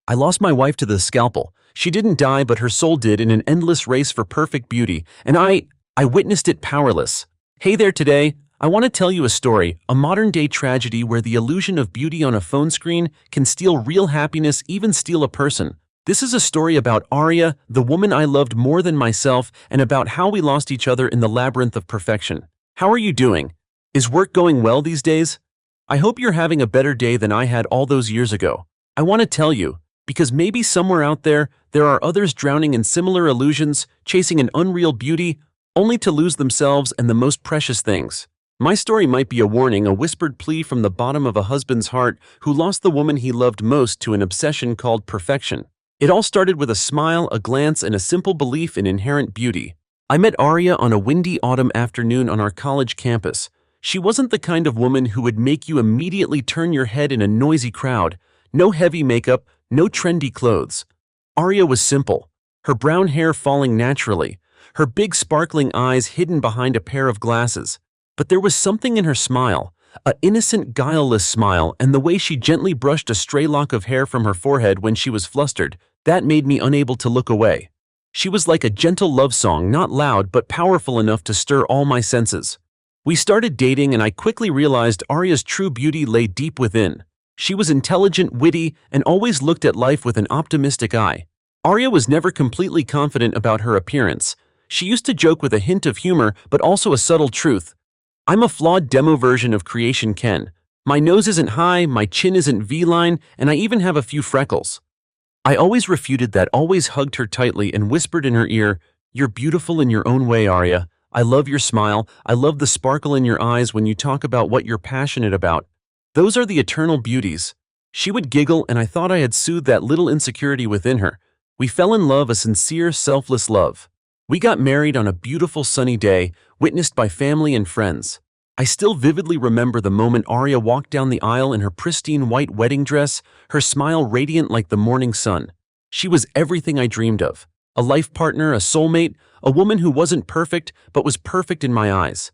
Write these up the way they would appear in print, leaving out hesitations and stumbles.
I lost my wife to the scalpel. She didn't die, but her soul did in an endless race for perfect beauty, and I witnessed it powerless. Hey there today, I want to tell you a story, a modern-day tragedy where the illusion of beauty on a phone screen can steal real happiness, even steal a person. This is a story about Arya, the woman I loved more than myself, and about how we lost each other in the labyrinth of perfection. How are you doing? Is work going well these days? I hope you're having a better day than I had all those years ago. I want to tell you, because maybe somewhere out there, there are others drowning in similar illusions, chasing an unreal beauty, only to lose themselves and the most precious things. My story might be a warning, a whispered plea from the bottom of a husband's heart who lost the woman he loved most to an obsession called perfection. It all started with a smile, a glance, and a simple belief in inherent beauty. I met Arya on a windy autumn afternoon on our college campus. She wasn't the kind of woman who would make you immediately turn your head in a noisy crowd. No heavy makeup, no trendy clothes. Arya was simple, her brown hair falling naturally, her big sparkling eyes hidden behind a pair of glasses. But there was something in her smile, an innocent, guileless smile, and the way she gently brushed a stray lock of hair from her forehead when she was flustered, that made me unable to look away. She was like a gentle love song, not loud but powerful enough to stir all my senses. We started dating, and I quickly realized Arya's true beauty lay deep within. She was intelligent, witty, and always looked at life with an optimistic eye. Arya was never completely confident about her appearance. She used to joke with a hint of humor, but also a subtle truth. I'm a flawed demo version of Creation Ken. My nose isn't high, my chin isn't V-line, and I even have a few freckles. I always refuted that, always hugged her tightly and whispered in her ear, "You're beautiful in your own way, Arya. I love your smile. I love the sparkle in your eyes when you talk about what you're passionate about. Those are the eternal beauties." She would giggle, and I thought I had soothed that little insecurity within her. We fell in love, a sincere, selfless love. We got married on a beautiful sunny day, witnessed by family and friends. I still vividly remember the moment Arya walked down the aisle in her pristine white wedding dress, her smile radiant like the morning sun. She was everything I dreamed of. A life partner, a soulmate, a woman who wasn't perfect, but was perfect in my eyes.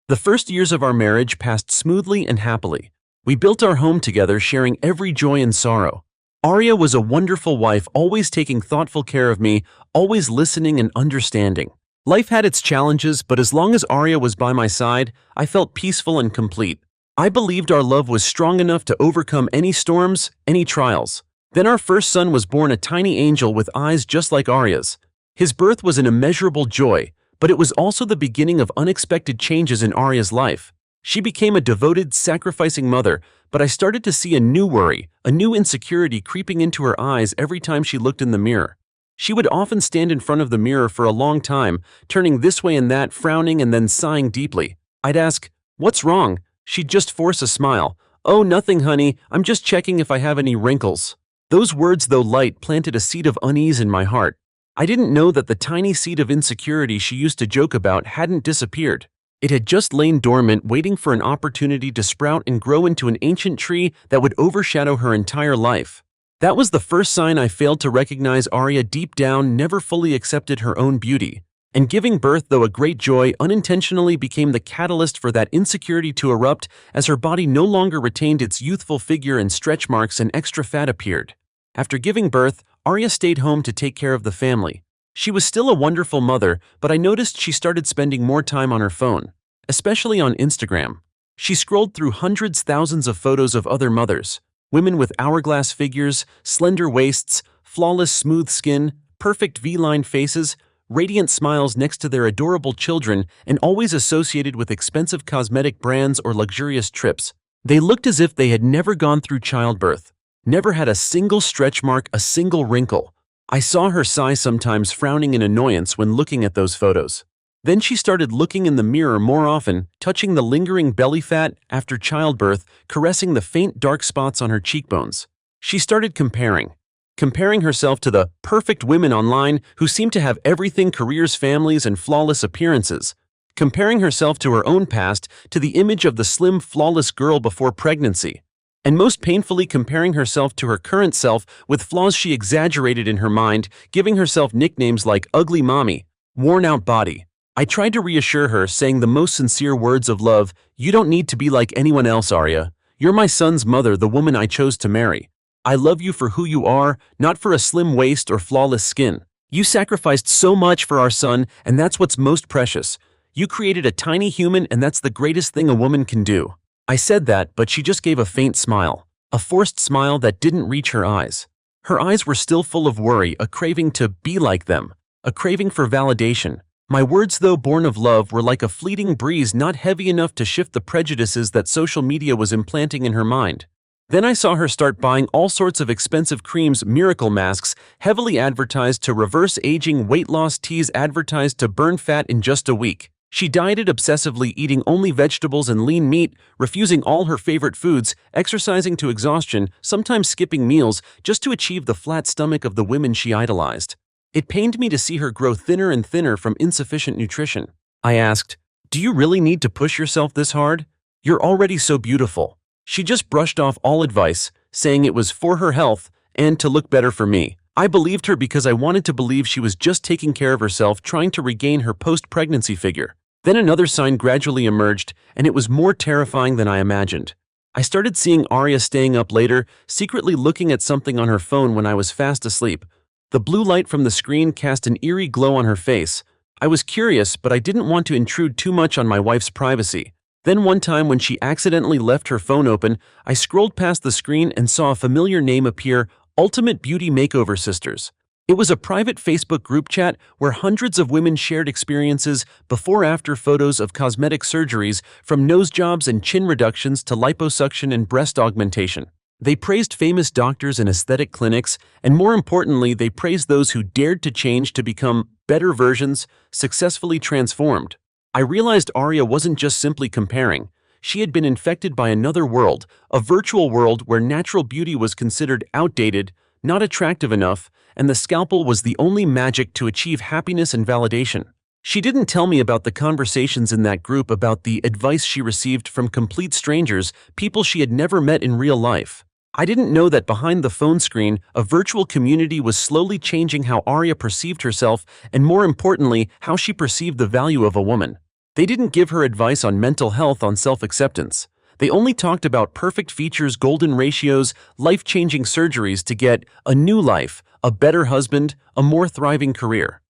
The first years of our marriage passed smoothly and happily. We built our home together, sharing every joy and sorrow. Arya was a wonderful wife, always taking thoughtful care of me, always listening and understanding. Life had its challenges, but as long as Arya was by my side, I felt peaceful and complete. I believed our love was strong enough to overcome any storms, any trials. Then our first son was born, a tiny angel with eyes just like Arya's. His birth was an immeasurable joy, but it was also the beginning of unexpected changes in Arya's life. She became a devoted, sacrificing mother, but I started to see a new worry, a new insecurity creeping into her eyes every time she looked in the mirror. She would often stand in front of the mirror for a long time, turning this way and that, frowning and then sighing deeply. I'd ask, "What's wrong?" She'd just force a smile. "Oh, nothing, honey. I'm just checking if I have any wrinkles." Those words, though light, planted a seed of unease in my heart. I didn't know that the tiny seed of insecurity she used to joke about hadn't disappeared. It had just lain dormant, waiting for an opportunity to sprout and grow into an ancient tree that would overshadow her entire life. That was the first sign I failed to recognize. Arya deep down never fully accepted her own beauty. And giving birth, though a great joy, unintentionally became the catalyst for that insecurity to erupt as her body no longer retained its youthful figure and stretch marks and extra fat appeared. After giving birth, Arya stayed home to take care of the family. She was still a wonderful mother, but I noticed she started spending more time on her phone, especially on Instagram. She scrolled through hundreds, thousands of photos of other mothers, women with hourglass figures, slender waists, flawless smooth skin, perfect V-line faces, radiant smiles next to their adorable children, and always associated with expensive cosmetic brands or luxurious trips. They looked as if they had never gone through childbirth, never had a single stretch mark, a single wrinkle. I saw her sigh sometimes, frowning in annoyance when looking at those photos. Then she started looking in the mirror more often, touching the lingering belly fat after childbirth, caressing the faint dark spots on her cheekbones. She started comparing herself to the perfect women online who seemed to have everything: careers, families, and flawless appearances. Comparing herself to her own past, to the image of the slim, flawless girl before pregnancy. And most painfully, comparing herself to her current self with flaws she exaggerated in her mind, giving herself nicknames like ugly mommy, worn out body. I tried to reassure her, saying the most sincere words of love, "You don't need to be like anyone else, Arya. You're my son's mother, the woman I chose to marry." I love you for who you are, not for a slim waist or flawless skin. You sacrificed so much for our son, and that's what's most precious. You created a tiny human, and that's the greatest thing a woman can do." I said that, but she just gave a faint smile, a forced smile that didn't reach her eyes. Her eyes were still full of worry, a craving to be like them, a craving for validation. My words, though born of love, were like a fleeting breeze, not heavy enough to shift the prejudices that social media was implanting in her mind. Then I saw her start buying all sorts of expensive creams, miracle masks, heavily advertised to reverse aging, weight loss teas advertised to burn fat in just a week. She dieted obsessively, eating only vegetables and lean meat, refusing all her favorite foods, exercising to exhaustion, sometimes skipping meals, just to achieve the flat stomach of the women she idolized. It pained me to see her grow thinner and thinner from insufficient nutrition. I asked, "Do you really need to push yourself this hard? You're already so beautiful." She just brushed off all advice, saying it was for her health and to look better for me. I believed her because I wanted to believe she was just taking care of herself, trying to regain her post-pregnancy figure. Then another sign gradually emerged, and it was more terrifying than I imagined. I started seeing Arya staying up later, secretly looking at something on her phone when I was fast asleep. The blue light from the screen cast an eerie glow on her face. I was curious, but I didn't want to intrude too much on my wife's privacy. Then one time when she accidentally left her phone open, I scrolled past the screen and saw a familiar name appear, Ultimate Beauty Makeover Sisters. It was a private Facebook group chat where hundreds of women shared experiences, before-after photos of cosmetic surgeries, from nose jobs and chin reductions to liposuction and breast augmentation. They praised famous doctors and aesthetic clinics, and more importantly, they praised those who dared to change to become better versions, successfully transformed. I realized Arya wasn't just simply comparing. She had been infected by another world, a virtual world where natural beauty was considered outdated, not attractive enough, and the scalpel was the only magic to achieve happiness and validation. She didn't tell me about the conversations in that group, about the advice she received from complete strangers, people she had never met in real life. I didn't know that behind the phone screen, a virtual community was slowly changing how Arya perceived herself, and more importantly, how she perceived the value of a woman. They didn't give her advice on mental health, on self-acceptance. They only talked about perfect features, golden ratios, life-changing surgeries to get a new life, a better husband, a more thriving career.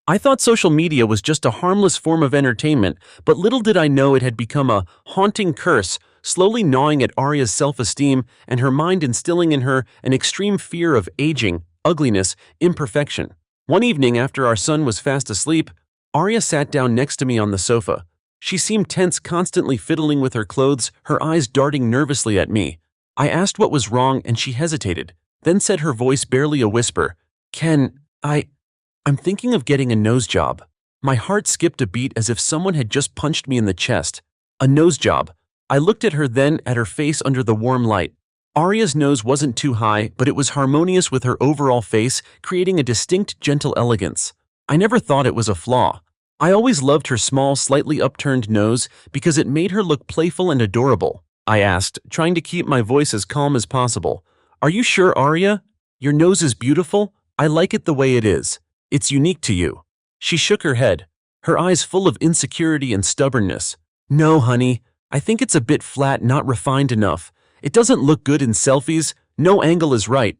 I thought social media was just a harmless form of entertainment, but little did I know it had become a haunting curse, slowly gnawing at Arya's self-esteem and her mind, instilling in her an extreme fear of aging, ugliness, imperfection. One evening after our son was fast asleep, Arya sat down next to me on the sofa. She seemed tense, constantly fiddling with her clothes, her eyes darting nervously at me. I asked what was wrong, and she hesitated, then said, her voice barely a whisper, I'm thinking of getting a nose job." My heart skipped a beat as if someone had just punched me in the chest. A nose job. I looked at her, then at her face under the warm light. Arya's nose wasn't too high, but it was harmonious with her overall face, creating a distinct, gentle elegance. I never thought it was a flaw. I always loved her small, slightly upturned nose because it made her look playful and adorable. I asked, trying to keep my voice as calm as possible. "Are you sure, Arya? Your nose is beautiful. I like it the way it is. It's unique to you." She shook her head, her eyes full of insecurity and stubbornness. "No, honey. I think it's a bit flat, not refined enough. It doesn't look good in selfies. No angle is right.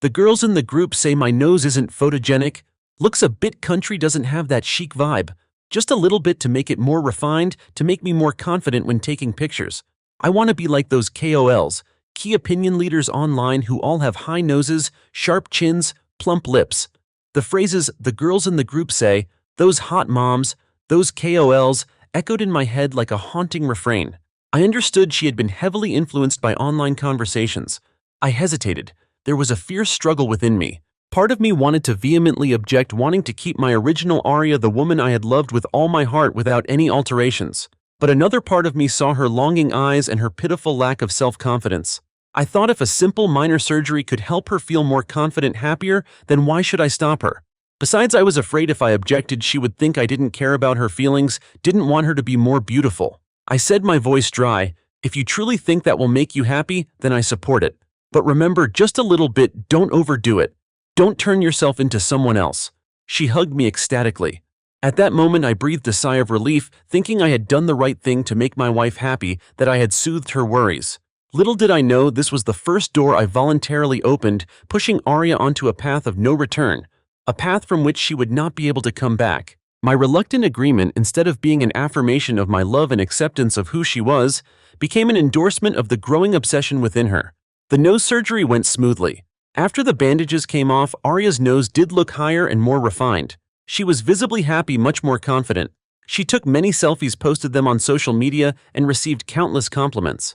The girls in the group say my nose isn't photogenic. Looks a bit country, doesn't have that chic vibe. Just a little bit to make it more refined, to make me more confident when taking pictures. I want to be like those KOLs, key opinion leaders online, who all have high noses, sharp chins, plump lips. The phrases the girls in the group say, those hot moms, those KOLs, echoed in my head like a haunting refrain. I understood she had been heavily influenced by online conversations. I hesitated. There was a fierce struggle within me. Part of me wanted to vehemently object, wanting to keep my original Arya, the woman I had loved with all my heart, without any alterations. But another part of me saw her longing eyes and her pitiful lack of self-confidence. I thought if a simple minor surgery could help her feel more confident, happier, then why should I stop her? Besides, I was afraid if I objected, she would think I didn't care about her feelings, didn't want her to be more beautiful. I said, my voice dry, "If you truly think that will make you happy, then I support it. But remember, just a little bit, don't overdo it. Don't turn yourself into someone else." She hugged me ecstatically. At that moment, I breathed a sigh of relief, thinking I had done the right thing to make my wife happy, that I had soothed her worries. Little did I know this was the first door I voluntarily opened, pushing Arya onto a path of no return, a path from which she would not be able to come back. My reluctant agreement, instead of being an affirmation of my love and acceptance of who she was, became an endorsement of the growing obsession within her. The nose surgery went smoothly. After the bandages came off, Arya's nose did look higher and more refined. She was visibly happy, much more confident. She took many selfies, posted them on social media, and received countless compliments.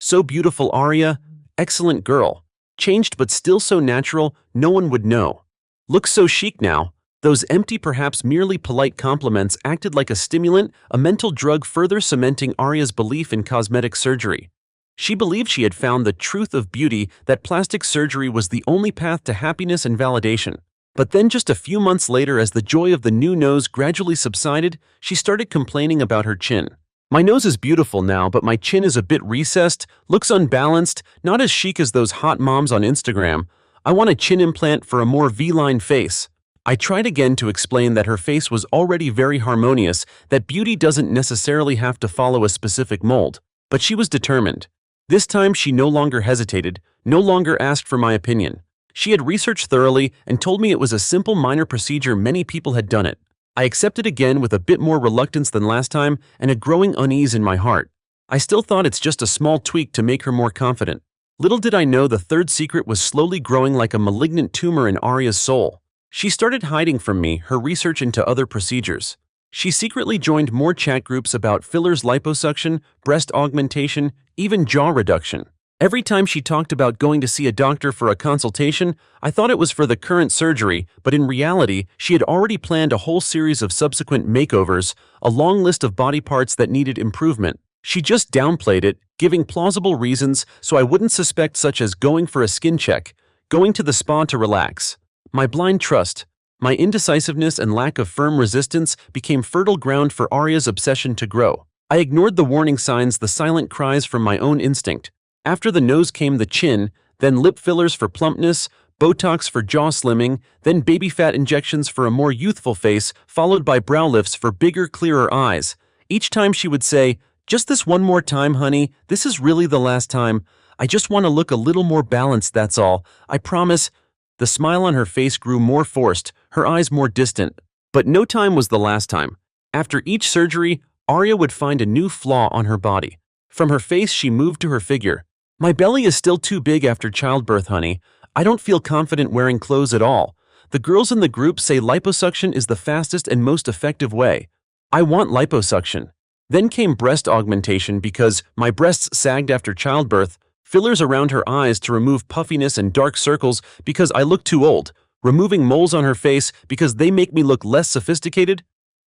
"So beautiful, Arya. Excellent girl. Changed but still so natural, no one would know. Looks so chic now." Those empty, perhaps merely polite compliments acted like a stimulant, a mental drug, further cementing Arya's belief in cosmetic surgery. She believed she had found the truth of beauty, that plastic surgery was the only path to happiness and validation. But then just a few months later, as the joy of the new nose gradually subsided, she started complaining about her chin. "My nose is beautiful now, but my chin is a bit recessed, looks unbalanced, not as chic as those hot moms on Instagram. I want a chin implant for a more V-line face." I tried again to explain that her face was already very harmonious, that beauty doesn't necessarily have to follow a specific mold. But she was determined. This time she no longer hesitated, no longer asked for my opinion. She had researched thoroughly and told me it was a simple, minor procedure. Many people had done it. I accepted again with a bit more reluctance than last time and a growing unease in my heart. I still thought it's just a small tweak to make her more confident. Little did I know the third secret was slowly growing like a malignant tumor in Arya's soul. She started hiding from me her research into other procedures. She secretly joined more chat groups about fillers, liposuction, breast augmentation, even jaw reduction. Every time she talked about going to see a doctor for a consultation, I thought it was for the current surgery, but in reality, she had already planned a whole series of subsequent makeovers, a long list of body parts that needed improvement. She just downplayed it, giving plausible reasons so I wouldn't suspect, such as going for a skin check, going to the spa to relax. My blind trust, my indecisiveness and lack of firm resistance became fertile ground for Arya's obsession to grow. I ignored the warning signs, the silent cries from my own instinct. After the nose came the chin, then lip fillers for plumpness, Botox for jaw slimming, then baby fat injections for a more youthful face, followed by brow lifts for bigger, clearer eyes. Each time she would say, "Just this one more time, honey. This is really the last time. I just want to look a little more balanced, that's all. I promise." The smile on her face grew more forced, her eyes more distant. But no time was the last time. After each surgery, Arya would find a new flaw on her body. From her face, she moved to her figure. "My belly is still too big after childbirth, honey. I don't feel confident wearing clothes at all. The girls in the group say liposuction is the fastest and most effective way. I want liposuction." Then came breast augmentation because my breasts sagged after childbirth, fillers around her eyes to remove puffiness and dark circles because I look too old, removing moles on her face because they make me look less sophisticated.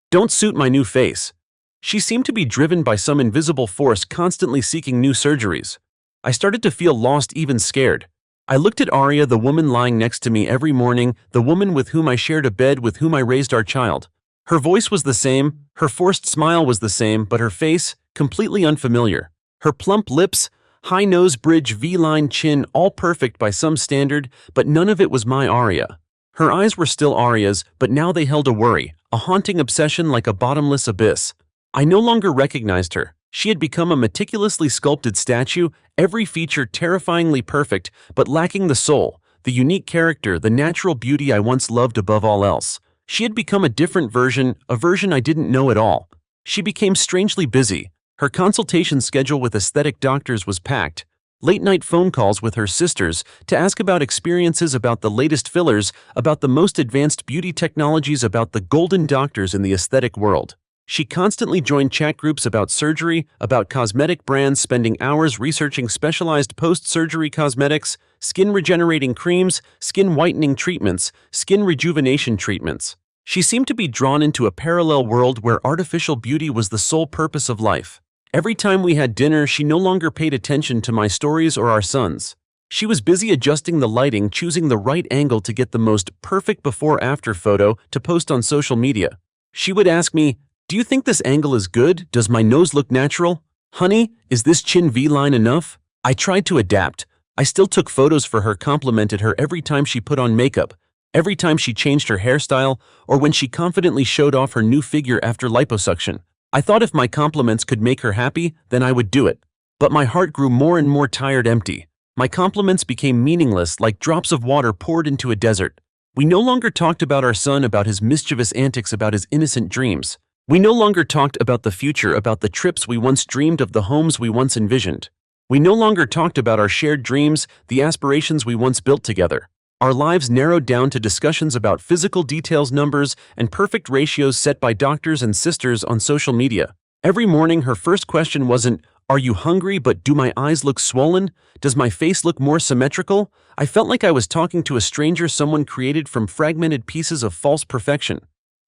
Don't suit my new face. She seemed to be driven by some invisible force, constantly seeking new surgeries. I started to feel lost, even scared. I looked at Arya, the woman lying next to me every morning, the woman with whom I shared a bed, with whom I raised our child. Her voice was the same, her forced smile was the same, but her face, completely unfamiliar. Her plump lips, high nose bridge, V-line chin, all perfect by some standard, but none of it was my Arya. Her eyes were still Arya's, but now they held a worry, a haunting obsession like a bottomless abyss. I no longer recognized her. She had become a meticulously sculpted statue, every feature terrifyingly perfect, but lacking the soul, the unique character, the natural beauty I once loved above all else. She had become a different version, a version I didn't know at all. She became strangely busy. Her consultation schedule with aesthetic doctors was packed. Late-night phone calls with her sisters to ask about experiences, about the latest fillers, about the most advanced beauty technologies, about the golden doctors in the aesthetic world. She constantly joined chat groups about surgery, about cosmetic brands, spending hours researching specialized post-surgery cosmetics, skin regenerating creams, skin whitening treatments, skin rejuvenation treatments. She seemed to be drawn into a parallel world where artificial beauty was the sole purpose of life. Every time we had dinner, she no longer paid attention to my stories or our sons. She was busy adjusting the lighting, choosing the right angle to get the most perfect before-after photo to post on social media. She would ask me, "Do you think this angle is good? Does my nose look natural? Honey, is this chin V-line enough?" I tried to adapt. I still took photos for her, complimented her every time she put on makeup, every time she changed her hairstyle, or when she confidently showed off her new figure after liposuction. I thought if my compliments could make her happy, then I would do it. But my heart grew more and more tired, empty. My compliments became meaningless, like drops of water poured into a desert. We no longer talked about our son, about his mischievous antics, about his innocent dreams. We no longer talked about the future, about the trips we once dreamed of, the homes we once envisioned. We no longer talked about our shared dreams, the aspirations we once built together. Our lives narrowed down to discussions about physical details, numbers, and perfect ratios set by doctors and sisters on social media. Every morning, her first question wasn't, "Are you hungry?" but "Do my eyes look swollen? Does my face look more symmetrical?" I felt like I was talking to a stranger, someone created from fragmented pieces of false perfection.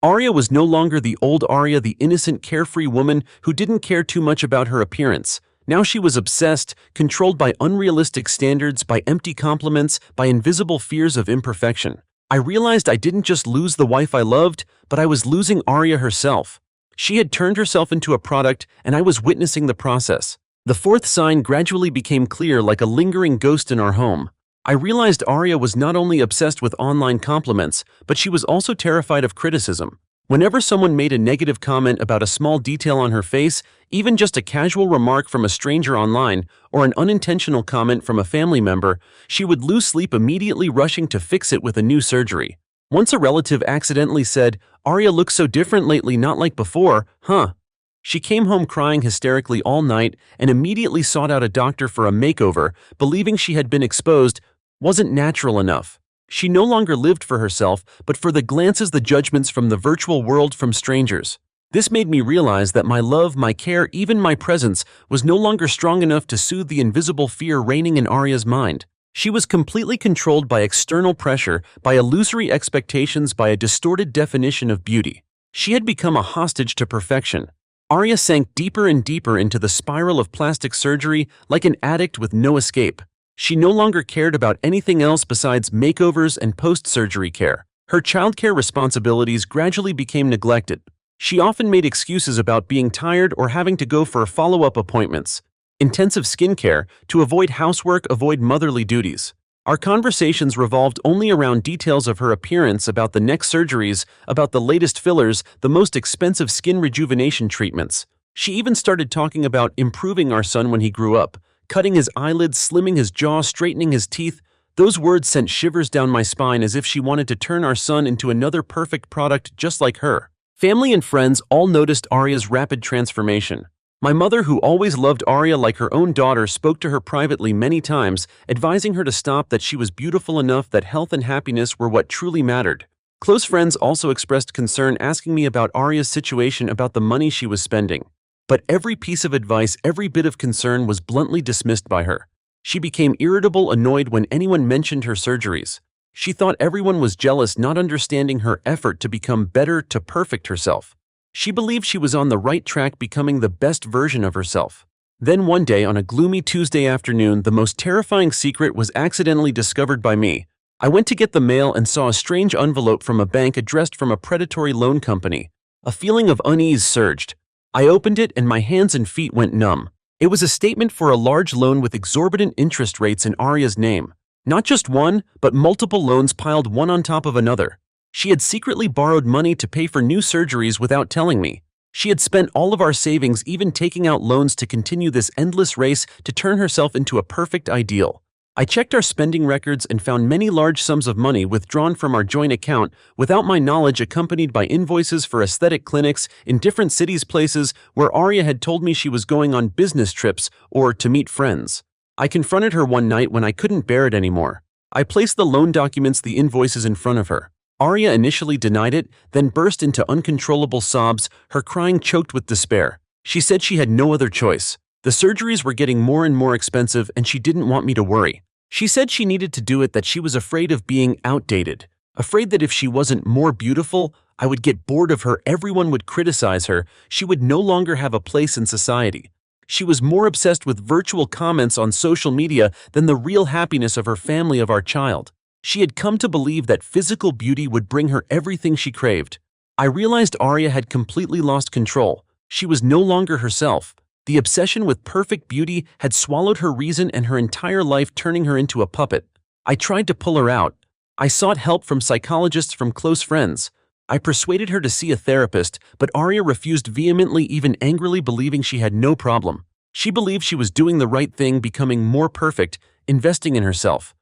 Arya was no longer the old Arya, the innocent, carefree woman who didn't care too much about her appearance. Now she was obsessed, controlled by unrealistic standards, by empty compliments, by invisible fears of imperfection. I realized I didn't just lose the wife I loved, but I was losing Arya herself. She had turned herself into a product, and I was witnessing the process. The fourth sign gradually became clear, like a lingering ghost in our home. I realized Arya was not only obsessed with online compliments, but she was also terrified of criticism. Whenever someone made a negative comment about a small detail on her face, even just a casual remark from a stranger online, or an unintentional comment from a family member, she would lose sleep, immediately rushing to fix it with a new surgery. Once a relative accidentally said, "Arya looks so different lately, not like before, huh?" She came home crying hysterically all night and immediately sought out a doctor for a makeover, believing she had been exposed wasn't natural enough. She no longer lived for herself, but for the glances, the judgments from the virtual world, from strangers. This made me realize that my love, my care, even my presence was no longer strong enough to soothe the invisible fear reigning in Arya's mind. She was completely controlled by external pressure, by illusory expectations, by a distorted definition of beauty. She had become a hostage to perfection. Arya sank deeper and deeper into the spiral of plastic surgery, like an addict with no escape. She no longer cared about anything else besides makeovers and post-surgery care. Her childcare responsibilities gradually became neglected. She often made excuses about being tired or having to go for follow-up appointments. Intensive skincare, to avoid housework, avoid motherly duties. Our conversations revolved only around details of her appearance, about the next surgeries, about the latest fillers, the most expensive skin rejuvenation treatments. She even started talking about improving our son when he grew up. Cutting his eyelids, slimming his jaw, straightening his teeth. Those words sent shivers down my spine, as if she wanted to turn our son into another perfect product just like her. Family and friends all noticed Arya's rapid transformation. My mother, who always loved Arya like her own daughter, spoke to her privately many times, advising her to stop, that she was beautiful enough, that health and happiness were what truly mattered. Close friends also expressed concern, asking me about Arya's situation, about the money she was spending. But every piece of advice, every bit of concern was bluntly dismissed by her. She became irritable, annoyed when anyone mentioned her surgeries. She thought everyone was jealous, not understanding her effort to become better, to perfect herself. She believed she was on the right track, becoming the best version of herself. Then one day, on a gloomy Tuesday afternoon, the most terrifying secret was accidentally discovered by me. I went to get the mail and saw a strange envelope from a bank addressed from a predatory loan company. A feeling of unease surged. I opened it and my hands and feet went numb. It was a statement for a large loan with exorbitant interest rates in Arya's name. Not just one, but multiple loans piled one on top of another. She had secretly borrowed money to pay for new surgeries without telling me. She had spent all of our savings, even taking out loans to continue this endless race to turn herself into a perfect ideal. I checked our spending records and found many large sums of money withdrawn from our joint account without my knowledge, accompanied by invoices for aesthetic clinics in different cities, places where Arya had told me she was going on business trips or to meet friends. I confronted her one night when I couldn't bear it anymore. I placed the loan documents, the invoices, in front of her. Arya initially denied it, then burst into uncontrollable sobs, her crying choked with despair. She said she had no other choice. The surgeries were getting more and more expensive and she didn't want me to worry. She said she needed to do it, that she was afraid of being outdated, afraid that if she wasn't more beautiful, I would get bored of her, everyone would criticize her, she would no longer have a place in society. She was more obsessed with virtual comments on social media than the real happiness of her family, of our child. She had come to believe that physical beauty would bring her everything she craved. I realized Arya had completely lost control. She was no longer herself. The obsession with perfect beauty had swallowed her reason and her entire life, turning her into a puppet. I tried to pull her out. I sought help from psychologists, from close friends. I persuaded her to see a therapist, but Arya refused vehemently, even angrily, believing she had no problem. She believed she was doing the right thing, becoming more perfect, investing in herself.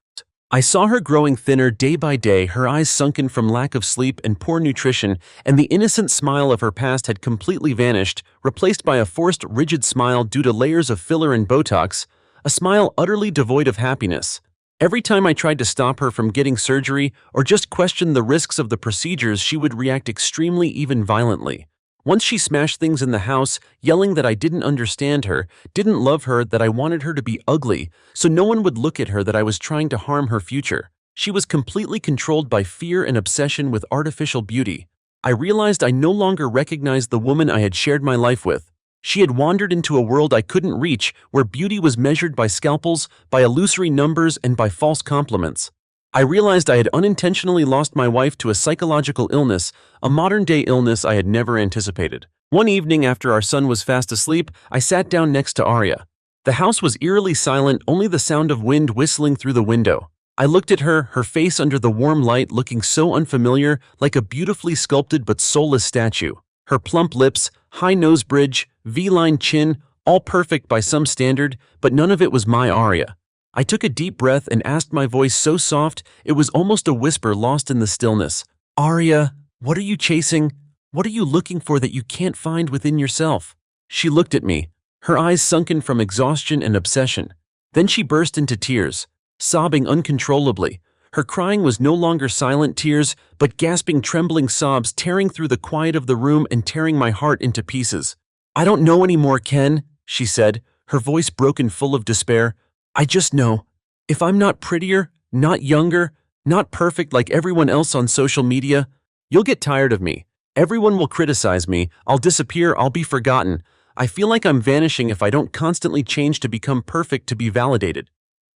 I saw her growing thinner day by day, her eyes sunken from lack of sleep and poor nutrition, and the innocent smile of her past had completely vanished, replaced by a forced, rigid smile due to layers of filler and Botox, a smile utterly devoid of happiness. Every time I tried to stop her from getting surgery or just questioned the risks of the procedures, she would react extremely, even violently. Once she smashed things in the house, yelling that I didn't understand her, didn't love her, that I wanted her to be ugly, so no one would look at her, that I was trying to harm her future. She was completely controlled by fear and obsession with artificial beauty. I realized I no longer recognized the woman I had shared my life with. She had wandered into a world I couldn't reach, where beauty was measured by scalpels, by illusory numbers, and by false compliments. I realized I had unintentionally lost my wife to a psychological illness, a modern-day illness I had never anticipated. One evening after our son was fast asleep, I sat down next to Arya. The house was eerily silent, only the sound of wind whistling through the window. I looked at her, her face under the warm light looking so unfamiliar, like a beautifully sculpted but soulless statue. Her plump lips, high nose bridge, V-line chin, all perfect by some standard, but none of it was my Arya. I took a deep breath and asked, my voice so soft it was almost a whisper lost in the stillness. Arya, what are you chasing? What are you looking for that you can't find within yourself? She looked at me, her eyes sunken from exhaustion and obsession. Then she burst into tears, sobbing uncontrollably. Her crying was no longer silent tears, but gasping, trembling sobs tearing through the quiet of the room and tearing my heart into pieces. I don't know anymore, Ken, she said, her voice broken, full of despair. I just know, if I'm not prettier, not younger, not perfect like everyone else on social media, you'll get tired of me. Everyone will criticize me, I'll disappear, I'll be forgotten. I feel like I'm vanishing if I don't constantly change to become perfect, to be validated.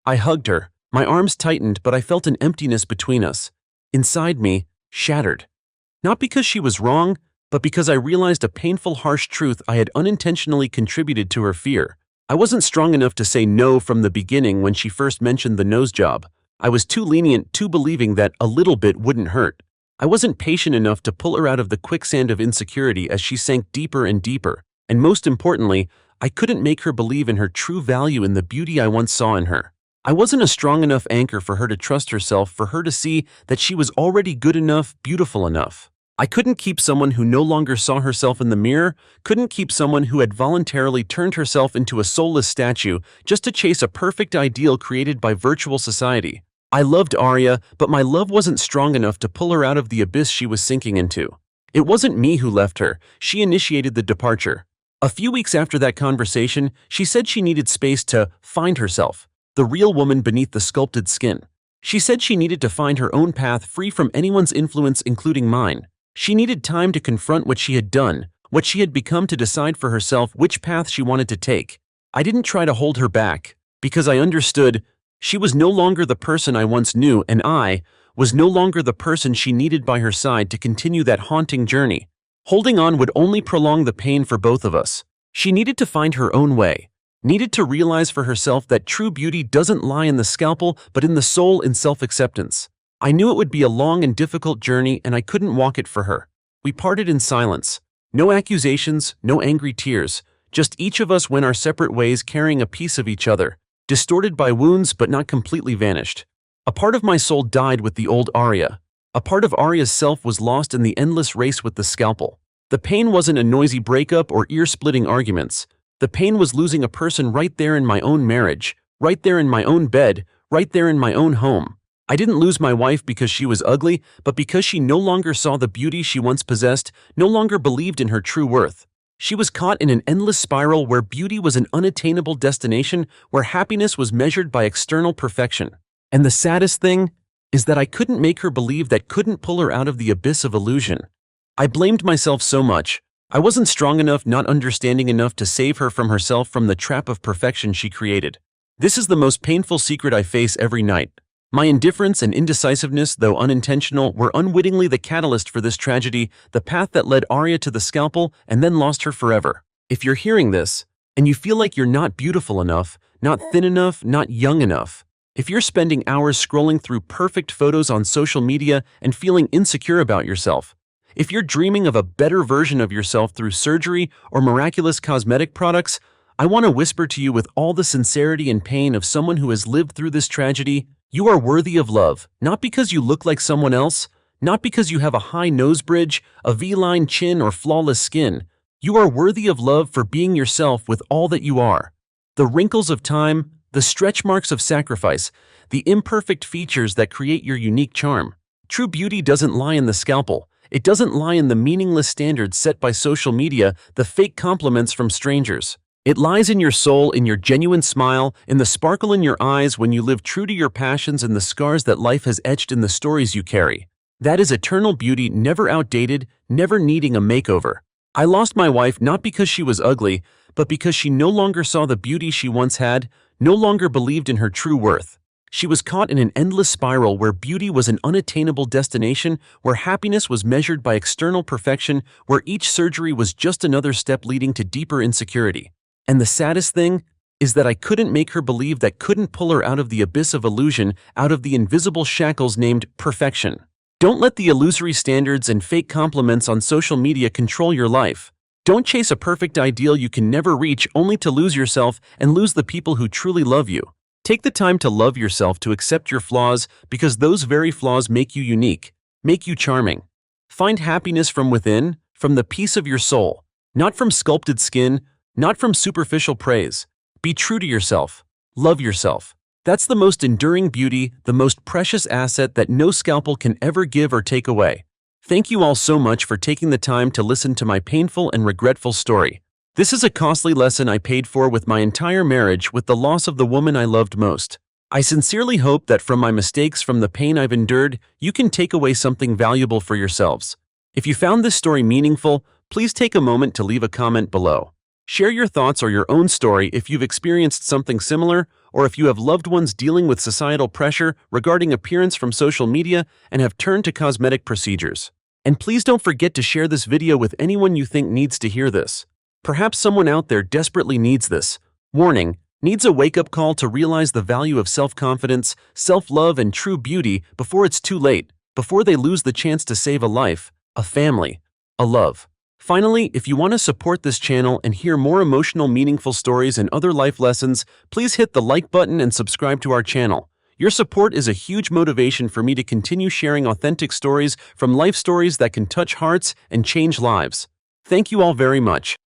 I hugged her, my arms tightened, but I felt an emptiness between us. Inside me, shattered. Not because she was wrong, but because I realized a painful, harsh truth. I had unintentionally contributed to her fear. I wasn't strong enough to say no from the beginning when she first mentioned the nose job. I was too lenient, too believing that a little bit wouldn't hurt. I wasn't patient enough to pull her out of the quicksand of insecurity as she sank deeper and deeper. And most importantly, I couldn't make her believe in her true value, in the beauty I once saw in her. I wasn't a strong enough anchor for her to trust herself, for her to see that she was already good enough, beautiful enough. I couldn't keep someone who no longer saw herself in the mirror, couldn't keep someone who had voluntarily turned herself into a soulless statue just to chase a perfect ideal created by virtual society. I loved Arya, but my love wasn't strong enough to pull her out of the abyss she was sinking into. It wasn't me who left her, she initiated the departure. A few weeks after that conversation, she said she needed space to find herself, the real woman beneath the sculpted skin. She said she needed to find her own path, free from anyone's influence, including mine. She needed time to confront what she had done, what she had become, to decide for herself which path she wanted to take. I didn't try to hold her back, because I understood she was no longer the person I once knew, and I was no longer the person she needed by her side to continue that haunting journey. Holding on would only prolong the pain for both of us. She needed to find her own way, needed to realize for herself that true beauty doesn't lie in the scalpel, but in the soul, in self-acceptance. I knew it would be a long and difficult journey, and I couldn't walk it for her. We parted in silence. No accusations, no angry tears. Just each of us went our separate ways, carrying a piece of each other, distorted by wounds but not completely vanished. A part of my soul died with the old Arya. A part of Arya's self was lost in the endless race with the scalpel. The pain wasn't a noisy breakup or ear-splitting arguments. The pain was losing a person right there in my own marriage, right there in my own bed, right there in my own home. I didn't lose my wife because she was ugly, but because she no longer saw the beauty she once possessed, no longer believed in her true worth. She was caught in an endless spiral where beauty was an unattainable destination, where happiness was measured by external perfection. And the saddest thing is that I couldn't make her believe that, couldn't pull her out of the abyss of illusion. I blamed myself so much. I wasn't strong enough, not understanding enough to save her from herself, from the trap of perfection she created. This is the most painful secret I face every night. My indifference and indecisiveness, though unintentional, were unwittingly the catalyst for this tragedy, the path that led Arya to the scalpel and then lost her forever. If you're hearing this, and you feel like you're not beautiful enough, not thin enough, not young enough, if you're spending hours scrolling through perfect photos on social media and feeling insecure about yourself, if you're dreaming of a better version of yourself through surgery or miraculous cosmetic products, I want to whisper to you with all the sincerity and pain of someone who has lived through this tragedy, you are worthy of love, not because you look like someone else, not because you have a high nose bridge, a V-line chin, or flawless skin. You are worthy of love for being yourself with all that you are. The wrinkles of time, the stretch marks of sacrifice, the imperfect features that create your unique charm. True beauty doesn't lie in the scalpel. It doesn't lie in the meaningless standards set by social media, the fake compliments from strangers. It lies in your soul, in your genuine smile, in the sparkle in your eyes when you live true to your passions and the scars that life has etched in the stories you carry. That is eternal beauty, never outdated, never needing a makeover. I lost my wife not because she was ugly, but because she no longer saw the beauty she once had, no longer believed in her true worth. She was caught in an endless spiral where beauty was an unattainable destination, where happiness was measured by external perfection, where each surgery was just another step leading to deeper insecurity. And the saddest thing is that I couldn't make her believe that, couldn't pull her out of the abyss of illusion, out of the invisible shackles named perfection. Don't let the illusory standards and fake compliments on social media control your life. Don't chase a perfect ideal you can never reach only to lose yourself and lose the people who truly love you. Take the time to love yourself, to accept your flaws, because those very flaws make you unique, make you charming. Find happiness from within, from the peace of your soul, not from sculpted skin, not from superficial praise. Be true to yourself. Love yourself. That's the most enduring beauty, the most precious asset that no scalpel can ever give or take away. Thank you all so much for taking the time to listen to my painful and regretful story. This is a costly lesson I paid for with my entire marriage, with the loss of the woman I loved most. I sincerely hope that from my mistakes, from the pain I've endured, you can take away something valuable for yourselves. If you found this story meaningful, please take a moment to leave a comment below. Share your thoughts or your own story if you've experienced something similar, or if you have loved ones dealing with societal pressure regarding appearance from social media and have turned to cosmetic procedures. And please don't forget to share this video with anyone you think needs to hear this. Perhaps someone out there desperately needs this. Warning, needs a wake-up call to realize the value of self-confidence, self-love, and true beauty before it's too late, before they lose the chance to save a life, a family, a love. Finally, if you want to support this channel and hear more emotional, meaningful stories and other life lessons, please hit the like button and subscribe to our channel. Your support is a huge motivation for me to continue sharing authentic stories from life stories that can touch hearts and change lives. Thank you all very much.